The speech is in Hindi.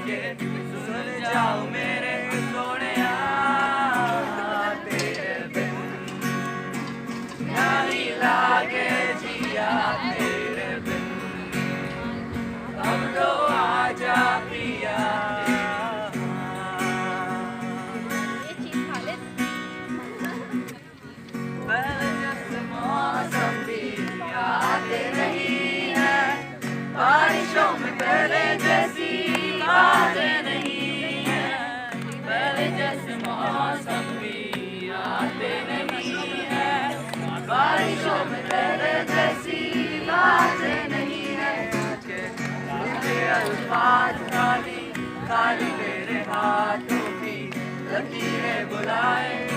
के सुन जाओ मेरे सोनिया तेरे बिन नहीं लागे जिया तेरे बिन अब तो आजा पिया पहले जैसे मौसम भी आते नहीं है बारिशों में पहले जैसी बातें नहीं है पहले जैसे मौसम भी आते नहीं है बारिशों में पहले जैसी बातें नहीं है के अल्फाज खाली खाली मेरे हाथों की लकीरें बुलाए